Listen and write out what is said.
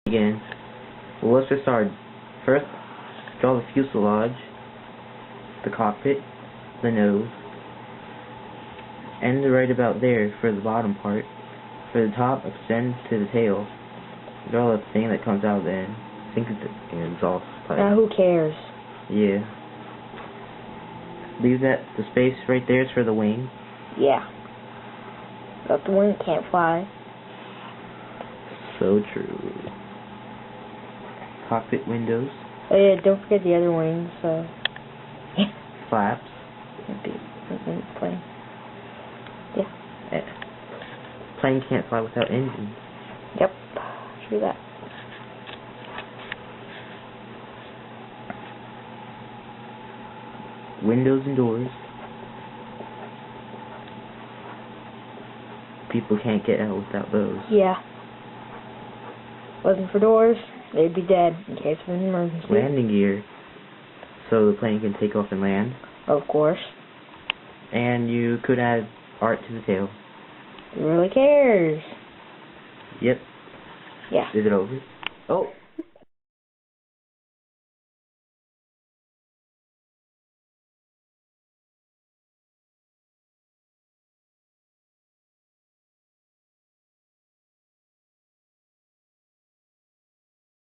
Again, well, let's just start. First, draw the fuselage, the cockpit, the nose, and right about there for the bottom part. For the top, extend to the tail. Draw the thing that comes out of the end. I think it's an exhaust pipe. Now who cares? Yeah. Leave that, the space right there is for the wing. Yeah. But the wing can't fly. So true. Cockpit windows. Oh yeah, don't forget the other wings, Flaps. plane. Yeah. Plane can't fly without engines. Yep. True that. Windows and doors. People can't get out without those. Yeah. Wasn't for doors, they'd be dead in case of an emergency. Landing gear, so the plane can take off and land. Of course. And you could add art to the tail. Who really cares? Yep. Yeah. Is it over? Oh!